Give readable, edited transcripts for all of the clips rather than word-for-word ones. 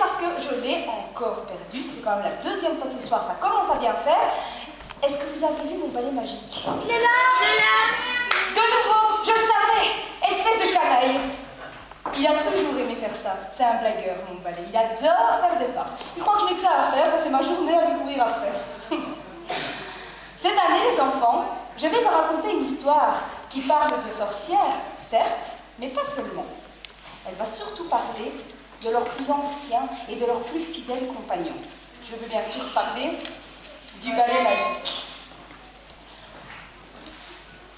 parce que je l'ai encore perdu. C'était quand même la deuxième fois ce soir, ça commence à bien faire. Est-ce que vous avez vu mon balai magique? Il est là! Il est là! De nouveau, je le savais! Espèce de canaille! Il a toujours aimé faire ça. C'est un blagueur, mon balai. Il adore faire des farces. Il croit que je n'ai que ça à faire, c'est ma journée à lui courir après. Cette année, les enfants, je vais vous raconter une histoire qui parle de sorcières, certes, mais pas seulement. Elle va surtout parler de leurs plus anciens et de leurs plus fidèles compagnons. Je veux bien sûr parler du balai magique.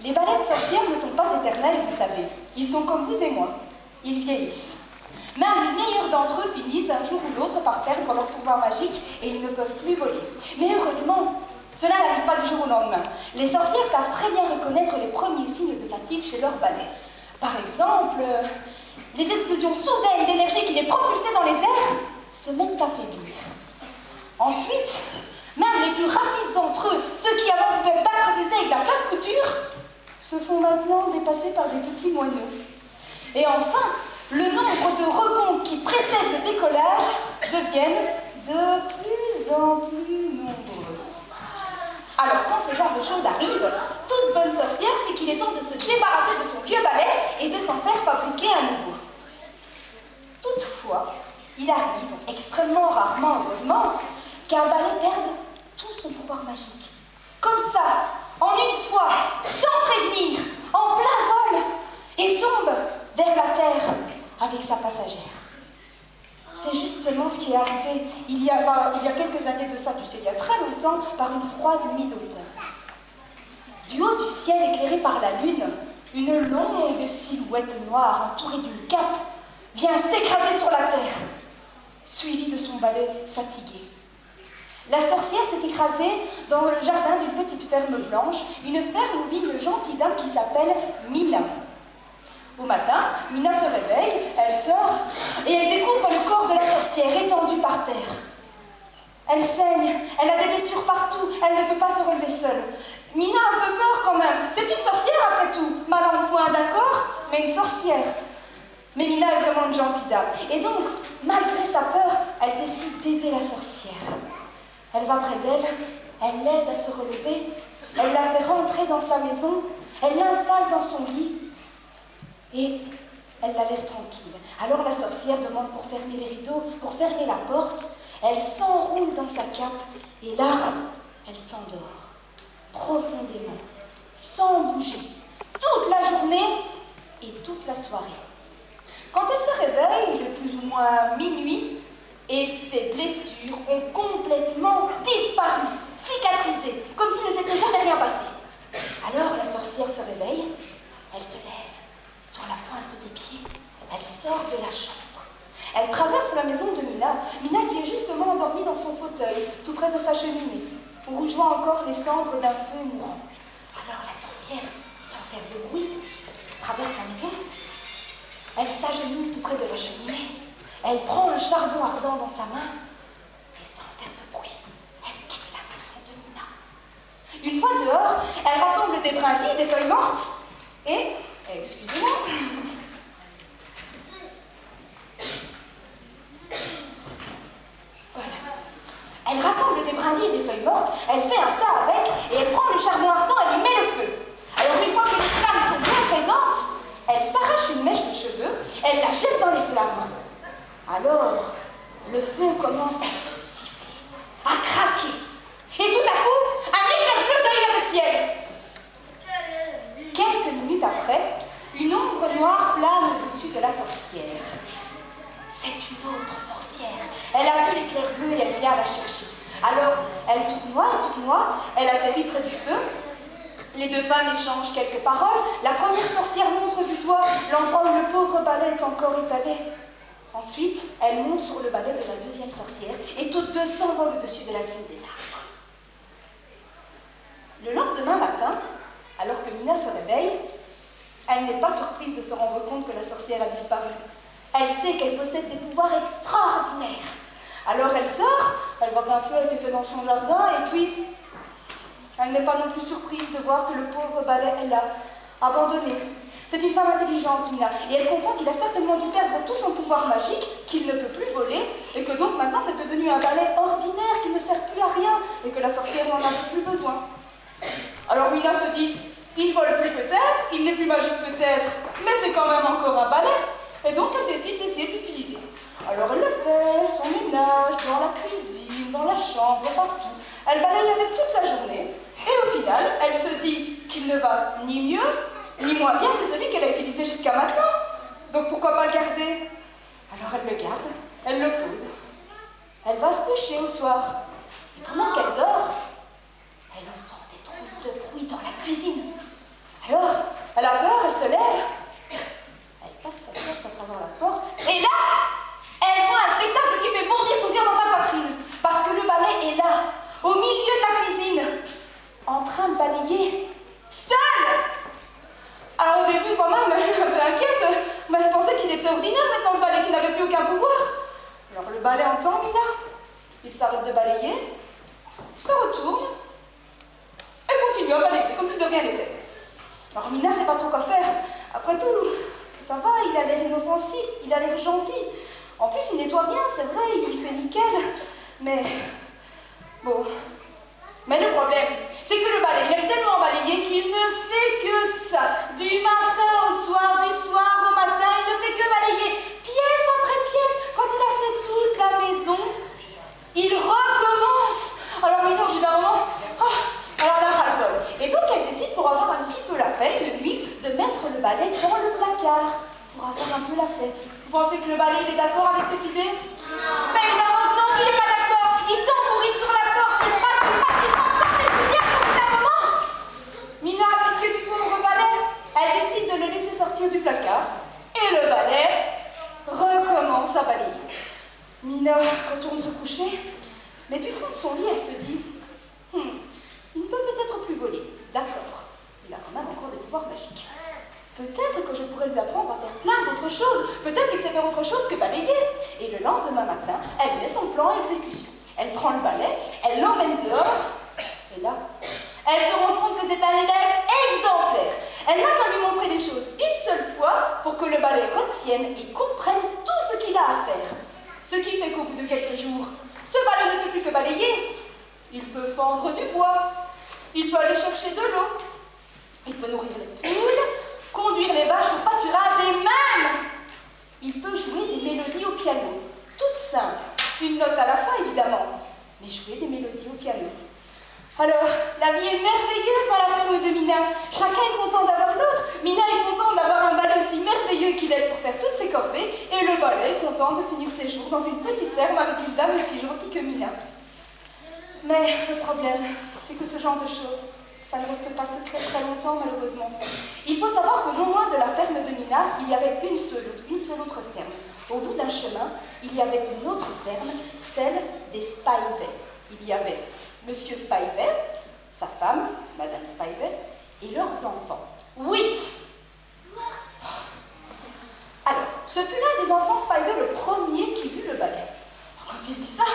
Les balais de sorcières ne sont pas éternels, vous savez. Ils sont comme vous et moi. Ils vieillissent. Même les meilleurs d'entre eux finissent un jour ou l'autre par perdre leur pouvoir magique et ils ne peuvent plus voler. Mais heureusement, cela n'arrive pas du jour au lendemain. Les sorcières savent très bien reconnaître les premiers signes de fatigue chez leurs balais. Par exemple, les explosions soudaines d'énergie qui les propulsaient dans les airs se mettent à faiblir. Ensuite, même les plus rapides d'entre eux, ceux qui avant pouvaient battre des aigles à plate couture, se font maintenant dépasser par des petits moineaux. Et enfin, le nombre de rebonds qui précèdent le décollage deviennent de plus en plus nombreux. Alors, quand ce genre de choses arrive, toute bonne sorcière sait qu'il est temps de se débarrasser de son vieux balai et de s'en faire fabriquer un nouveau. Toutefois, il arrive, extrêmement rarement heureusement, qu'un balai perde tout son pouvoir magique. Comme ça, en une fois, sans prévenir, en plein vol, et tombe vers la terre avec sa passagère. C'est justement ce qui est arrivé il y a quelques années de ça, tu sais, il y a très longtemps, par une froide nuit d'automne. Du haut du ciel éclairé par la lune, une longue silhouette noire entourée d'une cape vient s'écraser sur la terre, suivie de son balai fatigué. La sorcière s'est écrasée dans le jardin d'une petite ferme blanche, une ferme où vit une gentille dame qui s'appelle Mina. Au matin, Mina se réveille, elle sort et elle découvre le corps de la sorcière étendu par terre. Elle saigne, elle a des blessures partout, elle ne peut pas se relever seule. Mina a un peu peur quand même, c'est une sorcière après tout, mal en point, d'accord, mais une sorcière. Mais Mina est vraiment une gentille dame. Et donc, malgré sa peur, elle décide d'aider la sorcière. Elle va près d'elle, elle l'aide à se relever, elle la fait rentrer dans sa maison, elle l'installe dans son lit et elle la laisse tranquille. Alors la sorcière demande pour fermer les rideaux, pour fermer la porte, elle s'enroule dans sa cape et là, elle s'endort profondément, sans bouger, toute la journée et toute la soirée. Quand elle se réveille, il est plus ou moins minuit, et ses blessures ont complètement disparu, cicatrisées, comme s'il ne s'était jamais rien passé. Alors la sorcière se réveille, elle se lève sur la pointe des pieds, elle sort de la chambre. Elle traverse la maison de Mina, Mina qui est justement endormie dans son fauteuil, tout près de sa cheminée, où rejoint encore les cendres d'un feu mourant. Alors la sorcière, sans faire de bruit, traverse la maison, elle s'agenouille tout près de la cheminée. Elle prend un charbon ardent dans sa main et sans faire de bruit, elle quitte la maison de Mina. Une fois dehors, elle rassemble des brindilles, des feuilles mortes et... excusez-moi. Voilà. Elle rassemble des brindilles et des feuilles mortes, elle fait un tas avec et elle prend le charbon ardent et y met le feu. Alors une fois que les flammes sont bien présentes, elle s'arrache une mèche de cheveux, elle la jette dans les flammes. Alors, le feu commence à siffler, à craquer. Et tout à coup, un éclair bleu jaillit vers le ciel. Quelques minutes après, une ombre noire plane au-dessus de la sorcière. C'est une autre sorcière. Elle a vu l'éclair bleu et elle vient la chercher. Alors, elle tournoie, elle atterrit près du feu. Les deux femmes échangent quelques paroles. La première sorcière montre du doigt l'endroit où le pauvre balai est encore étalé. Ensuite, elle monte sur le balai de la deuxième sorcière et toutes deux s'envolent au-dessus de la cime des arbres. Le lendemain matin, alors que Mina se réveille, elle n'est pas surprise de se rendre compte que la sorcière a disparu. Elle sait qu'elle possède des pouvoirs extraordinaires. Alors elle sort, elle voit qu'un feu a été fait dans son jardin et puis elle n'est pas non plus surprise de voir que le pauvre balai est là, abandonné. C'est une femme intelligente, Mina, et elle comprend qu'il a certainement dû perdre tout son pouvoir magique, qu'il ne peut plus voler, et que donc devenu un balai ordinaire qui ne sert plus à rien et que la sorcière n'en avait plus besoin. Alors Mina se dit, il vole plus peut-être, il n'est plus magique peut-être, mais c'est quand même encore un balai. Et donc elle décide d'essayer de l'utiliser. Alors elle le fait, son ménage, dans la cuisine, dans la chambre, partout. Elle balaye avec toute la journée. Et au final, elle se dit qu'il ne va ni mieux, ni moins bien que celui qu'elle a utilisé jusqu'à maintenant. Donc pourquoi pas le garder? Alors elle le garde, elle le pose. Elle va se coucher au soir. Et pendant qu'elle dort, elle entend des drôles de bruit dans la cuisine. Alors, elle a peur, elle se lève. Elle passe sa tête à travers la porte. Et là, elle voit un spectacle qui fait bondir son cœur dans sa poitrine. Parce que le balai est là, au milieu de la cuisine, en train de balayer, seul. Alors au début, quand même, elle est un peu inquiète. Mais elle pensait qu'il était ordinaire maintenant, ce balai, qui n'avait plus aucun pouvoir. Alors le balai entend Mina. Il s'arrête de balayer, se retourne et continue à balayer, comme si de rien n'était. Alors Mina ne sait pas trop quoi faire. Après tout, ça va, il a l'air inoffensif, il a l'air gentil. En plus, il nettoie bien, c'est vrai, il fait nickel. Mais, bon. Mais le problème, c'est que le balai, il aime tellement balayer qu'il ne fait que ça. Du matin au soir, du soir au matin, il ne fait que balayer. Pièce après pièce. Quand il a fait toute la maison, il recommence. Alors Mina, au bout d'un moment, elle en a ras-le-bol. Et donc elle décide, pour avoir un petit peu la paix de lui, de mettre le balai dans le placard. Pour avoir un peu la paix. Vous pensez que le balai, il est d'accord avec cette idée? Mais évidemment que non, il n'est pas d'accord. Il tambourine sur la porte, il frappe, et c'est bien au bout d'un moment. Mina, pitié du pauvre balai, elle décide de le laisser sortir du placard. Et le balai recommence à balayer. Mina retourne se coucher, mais du fond de son lit, elle se dit, il ne peut peut-être plus voler. D'accord, il a quand même encore des pouvoirs magiques. Peut-être que je pourrais lui apprendre à faire plein d'autres choses. Peut-être qu'il sait faire autre chose que balayer. Et le lendemain matin, elle met son plan à exécution. Elle prend le balai, elle l'emmène dehors, et là, elle se rend compte que c'est un élève exemplaire. Elle n'a qu'à lui montrer les choses une seule fois pour que le balai retienne et comprenne tout ce qu'il a à faire. Ce qui fait qu'au bout de quelques jours, ce balai ne fait plus que balayer. Il peut fendre du bois, il peut aller chercher de l'eau, il peut nourrir les poules, conduire les vaches au pâturage et même, il peut jouer des mélodies au piano. Toutes simples, une note à la fois évidemment, mais jouer des mélodies au piano. Alors, la vie est merveilleuse dans la ferme de Mina. Chacun est content d'avoir l'autre. Mina est contente d'avoir un balai aussi merveilleux qu'il est pour faire toutes ses corvées, et le balai est content de finir ses jours dans une petite ferme avec une dame aussi gentille que Mina. Mais le problème, c'est que ce genre de choses, ça ne reste pas secret très longtemps, malheureusement. Il faut savoir que non loin de la ferme de Mina, il y avait une seule autre ferme. Au bout d'un chemin, il y avait une autre ferme, celle des Spivey. Il y avait Monsieur Spivey, sa femme, Madame Spivey, et leurs enfants. 8! Alors, ce fut l'un des enfants Spivey le premier qui vit le balai. Quand il vit ça,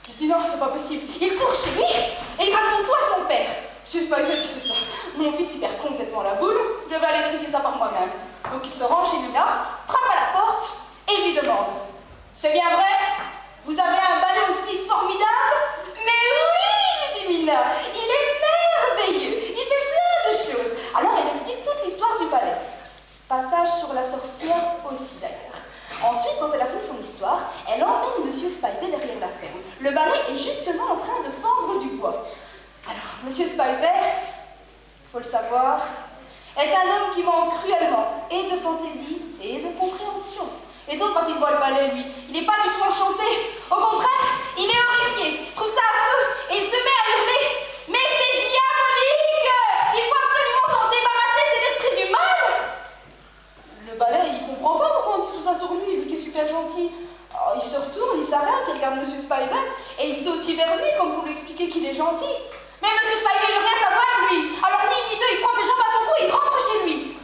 je dis non, c'est pas possible. Il court chez lui et il raconte tout à son père. Monsieur Spivey dit c'est ça. Mon fils il perd complètement la boule, je vais aller vérifier ça par moi-même. Donc il se rend chez Mina, frappe à la porte et lui demande: c'est bien vrai? Vous avez un balai aussi formidable? Mais oui, lui dit Mina, il est merveilleux, il fait plein de choses. Alors elle explique toute l'histoire du balai. Passage sur la sorcière aussi d'ailleurs. Ensuite, quand elle a fait son histoire, elle emmène Monsieur Spivey derrière la ferme. Le balai est justement en train de fendre du bois. Alors, Monsieur Spivey, faut le savoir, est un homme qui manque cruellement et de fantaisie et de compréhension. Et donc, quand il voit le balai, lui, il n'est pas du tout enchanté. Au contraire, il est horrifié, il trouve ça affreux et il se met à hurler. Mais c'est diabolique! Il faut absolument s'en débarrasser, c'est l'esprit du mal! Le balai, il comprend pas pourquoi on dit tout ça sur lui qui est super gentil. Alors, il se retourne, il s'arrête, il regarde Monsieur Spivey et il sautille vers lui comme pour lui expliquer qu'il est gentil. Mais Monsieur Spivey, il veut rien savoir, lui. Alors ni une ni deux, il prend ses jambes à son cou et il rentre chez lui.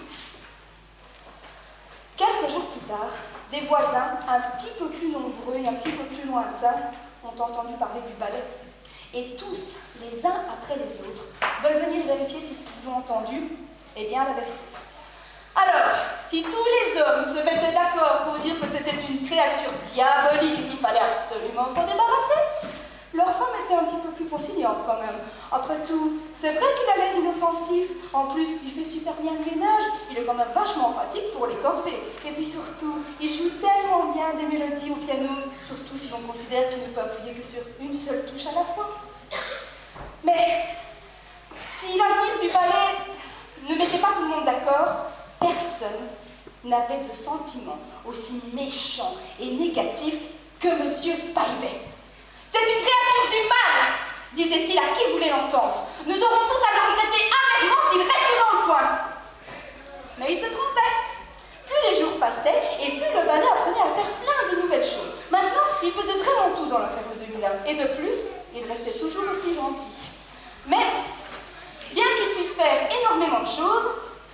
Quelques jours plus tard, des voisins un petit peu plus nombreux et un petit peu plus lointains ont entendu parler du balai. Et tous, les uns après les autres, veulent venir vérifier si ce qu'ils ont entendu est bien la vérité. Alors, si tous les hommes se mettaient d'accord pour dire que c'était une créature diabolique et qu'il fallait absolument s'en débarrasser, conciliante quand même. Après tout, c'est vrai qu'il a l'air inoffensif. En plus, il fait super bien le ménage. Il est quand même vachement pratique pour les corvées. Et puis surtout, il joue tellement bien des mélodies au piano, surtout si l'on considère qu'il ne peut appuyer que sur une seule touche à la fois. Mais si l'avenir du ballet ne mettait pas tout le monde d'accord, personne n'avait de sentiments aussi méchants et négatifs que Monsieur Spivey. C'est une créature du mal, disait-il à qui voulait l'entendre. Nous aurons tous à le regretter amèrement s'il reste dans le coin. Mais il se trompait. Plus les jours passaient, et plus le ballet apprenait à faire plein de nouvelles choses. Maintenant, il faisait vraiment tout dans la ferme de Milan. Et de plus, il restait toujours aussi gentil. Mais, bien qu'il puisse faire énormément de choses,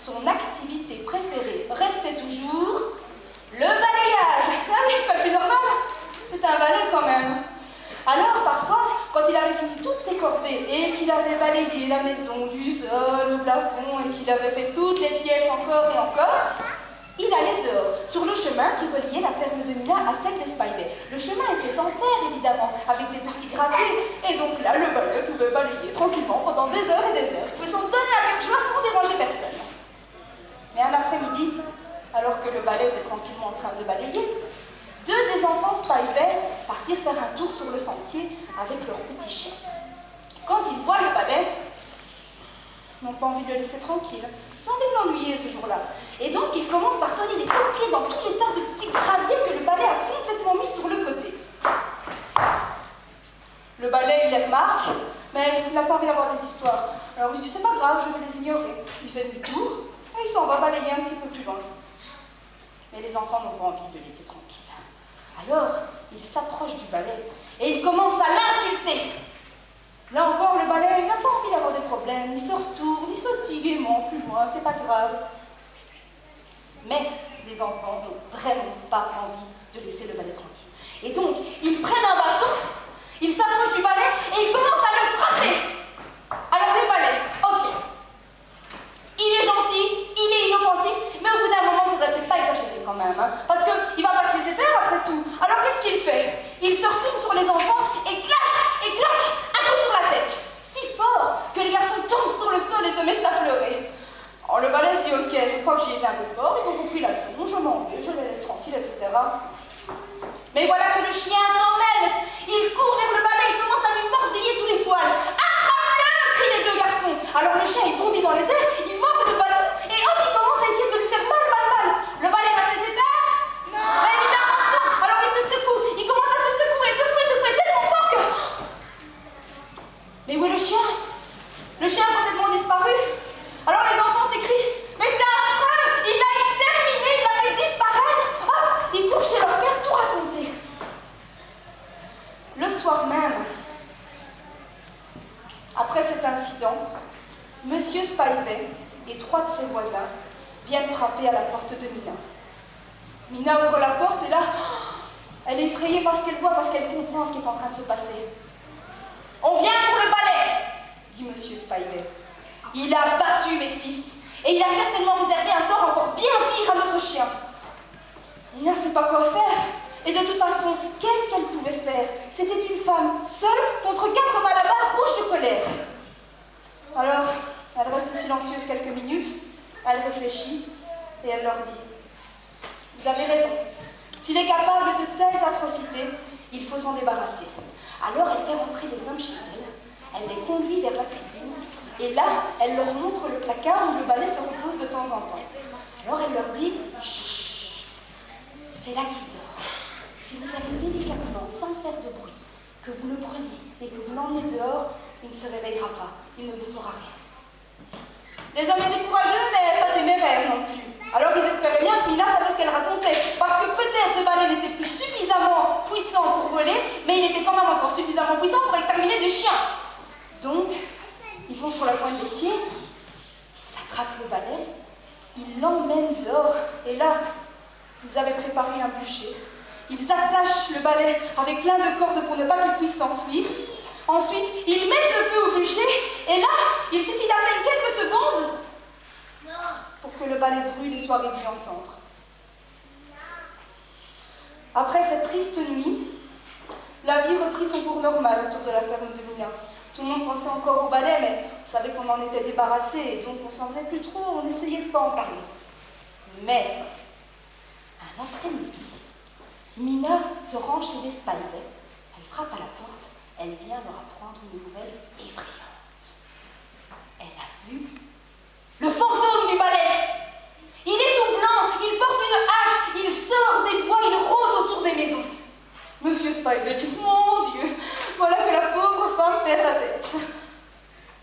son activité préférée restait toujours le balayage. Ah oui, pas plus normal. C'est un balai quand même. Alors, parfois, quand il avait fini toutes ses corvées et qu'il avait balayé la maison du sol au plafond et qu'il avait fait toutes les pièces encore et encore, il allait dehors, sur le chemin qui reliait la ferme de Mina à celle des Spivey. Le chemin était en terre, évidemment, avec des petits graviers, et donc là, le balai pouvait balayer tranquillement pendant des heures et des heures. Il pouvait s'en donner à quelque chose sans déranger personne. Mais un après-midi, alors que le balai était tranquillement en train de balayer, deux des enfants Spivey partirent faire un tour sur le sentier avec leur petit chien. Quand ils voient le balai, ils n'ont pas envie de le laisser tranquille. Ils ont envie de l'ennuyer ce jour-là. Et donc, ils commencent par donner des coups de pied dans tous les tas de petits graviers que le balai a complètement mis sur le côté. Le balai, il les remarque, mais il n'a pas envie d'avoir des histoires. Alors il se dit, c'est pas grave, je vais les ignorer. Il fait demi-tour et il s'en va balayer un petit peu plus loin. Mais les enfants n'ont pas envie de le laisser tranquille. Alors, il s'approche du balai et il commence à l'insulter. Là encore, le balai n'a pas envie d'avoir des problèmes. Il se retourne, il sautille gaiement plus loin, c'est pas grave. Mais les enfants n'ont vraiment pas envie de laisser le balai tranquille. Et donc, ils prennent un bâton, ils s'approchent du balai et ils commencent à le frapper. Alors le balai, ok. Il est gentil, il est inoffensif, mais au bout d'un moment, il ne faudrait peut-être pas exagérer quand même. Hein, parce qu'il ne va pas se laisser faire après tout. Alors qu'est-ce qu'il fait? Il se retourne sur les enfants et claque, un coup sur la tête. Si fort que les garçons tombent sur le sol et se mettent à pleurer. Alors le balai se dit, ok, je crois que j'y étais un peu fort, ils ont compris la leçon, je m'en vais, je les laisse tranquilles, etc. Mais voilà que le chien s'en mêle. Il court vers le balai, il commence à lui mordiller tous les poils. Attrape-le, crient les deux garçons. Alors le chien, il bondit dans les airs, il mord le ballon, et hop, il commence à essayer de lui faire mal. Le balai va se laisser faire? Non. Mais évidemment non. Alors il se secoue, il commence à se secouer tellement fort que... Mais où est le chien? Le chien a complètement disparu. Alors les enfants s'écrient, mais c'est affreux, il a terminé, il a fait disparaître. Hop, ils courent chez leur père tout raconter. Le soir même, après cet incident, Monsieur Spivey et trois de ses voisins viennent frapper à la porte de Mina. Mina ouvre la porte et là, elle est effrayée par ce qu'elle voit, parce qu'elle comprend ce qui est en train de se passer. On vient pour le balai, dit Monsieur Spivey. Il a battu mes fils et il a certainement réservé un sort encore bien pire à notre chien. Mina ne sait pas quoi faire. Et de toute façon, qu'est-ce qu'elle pouvait faire? C'était une femme seule contre 4 malabars rouges de colère. Alors, elle reste silencieuse quelques minutes, elle réfléchit et elle leur dit: vous avez raison, s'il est capable de telles atrocités, il faut s'en débarrasser. Alors elle fait rentrer les hommes chez elle les conduit vers la cuisine, et là, elle leur montre le placard où le balai se repose de temps en temps. Alors elle leur dit: chut, c'est là qu'il dort. Si vous allez délicatement, sans faire de bruit, que vous le prenez et que vous l'emmenez dehors, il ne se réveillera pas, il ne vous fera rien. Les hommes étaient courageux, mais pas téméraires non plus. Alors ils espéraient bien que Mina savait ce qu'elle racontait, parce que peut-être ce balai n'était plus suffisamment puissant pour voler, mais il était quand même encore suffisamment puissant pour exterminer des chiens. Donc, ils vont sur la pointe des pieds, ils s'attrapent le balai, ils l'emmènent dehors, et là, ils avaient préparé un bûcher. Ils attachent le balai avec plein de cordes pour ne pas qu'il puisse s'enfuir. Ensuite, ils mettent le feu au bûcher, et là, il suffit d'à peine quelques secondes pour que le balai brûle et soit réduit en cendres. Après cette triste nuit, la vie reprit son cours normal autour de la ferme de Mina. Tout le monde pensait encore au ballet, mais on savait qu'on en était débarrassé, et donc on s'en faisait plus trop, on essayait de ne pas en parler. Mais, un après-midi, Mina se rend chez les Spivey, elle frappe à la porte, elle vient leur apprendre une nouvelle effrayante. Elle a vu le fantôme du ballet. Il est tout blanc, il porte une hache, il sort des bois, il rôde autour des maisons. Monsieur Spivey dit, mon Dieu, voilà que la pauvre femme perd la tête.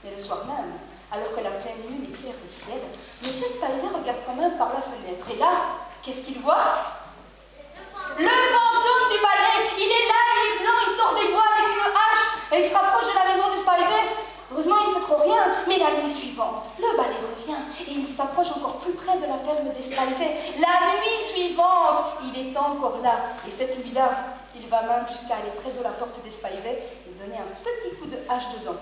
Mais le soir même, alors que la pleine lune éclaire le ciel, Monsieur Spivey regarde quand même par la fenêtre. Et là, qu'est-ce qu'il voit? Le fantôme du balai. Il est là, il est blanc, il sort des bois avec une hache. Et il se rapproche de la maison des Spivey. Heureusement, il ne fait trop rien. Mais la nuit suivante, le balai revient. Et il s'approche encore plus près de la ferme des Spivey. La nuit suivante, il est encore là. Et cette nuit-là, il va même jusqu'à aller près de la porte des Spivey et donner un petit coup de hache dedans.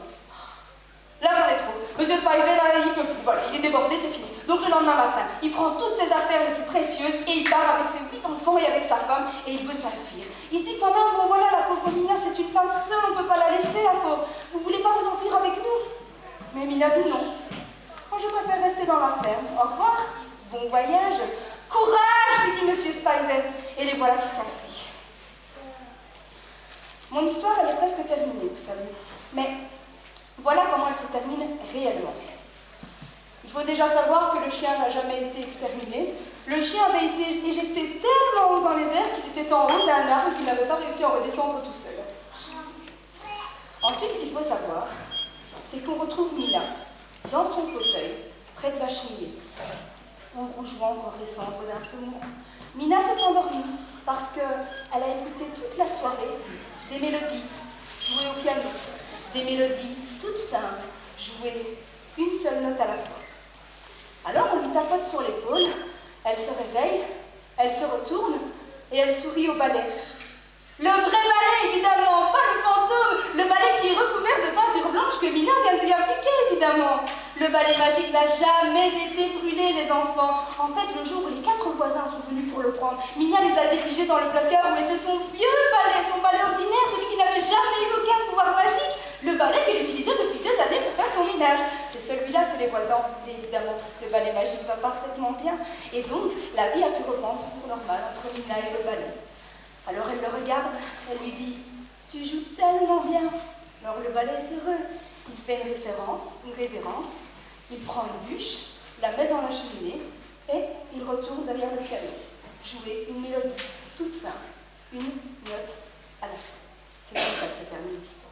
Là, c'en est trop. Monsieur Spivey, là, il peut plus. Voilà, il est débordé, c'est fini. Donc, le lendemain matin, il prend toutes ses affaires les plus précieuses et il part avec ses 8 enfants et avec sa femme et il veut s'enfuir. Il se dit quand même, bon voilà, la pauvre Mina, c'est une femme seule, on ne peut pas la laisser, la pauvre. Vous voulez pas vous enfuir avec nous? Mais Mina dit non. Moi, je préfère rester dans la ferme. Au revoir. Bon voyage. Courage, lui dit Monsieur Spivey. Et les voilà qui s'enfuient. Mon histoire, elle est presque terminée, vous savez. Mais voilà comment elle se termine réellement. Il faut déjà savoir que le chien n'a jamais été exterminé. Le chien avait été éjecté tellement haut dans les airs qu'il était en haut d'un arbre et qu'il n'avait pas réussi à redescendre tout seul. Ensuite, ce qu'il faut savoir, c'est qu'on retrouve Mina dans son fauteuil, près de la cheminée, en rougeant encore les cendres d'un feu mourant. Mina s'est endormie parce qu'elle a écouté toute la soirée des mélodies jouées au piano, des mélodies toutes simples, jouées une seule note à la fois. Alors on lui tapote sur l'épaule, elle se réveille, elle se retourne et elle sourit au balai. Le vrai balai, évidemment, pas le fantôme, le balai qui est recouvert de peinture blanche que Mina vient de lui appliquer, évidemment. Le balai magique n'a jamais été brûlé, les enfants. En fait, le jour où les 4 voisins sont venus pour le prendre, Mina les a dirigés dans le placard où était son vieux balai, son balai ordinaire, celui qui n'avait jamais eu aucun pouvoir magique. Le balai qu'elle utilisait depuis des années pour faire son ménage. C'est celui-là que les voisins ont voulu, évidemment. Le balai magique va parfaitement bien. Et donc, la vie a pu reprendre son cours normal entre Mina et le balai. Alors elle le regarde, elle lui dit « Tu joues tellement bien !» Alors le balai est heureux. Il fait une révérence, il prend une bûche, la met dans la cheminée et il retourne derrière le piano, jouer une mélodie toute simple, une note à la fin. C'est comme ça que se termine l'histoire.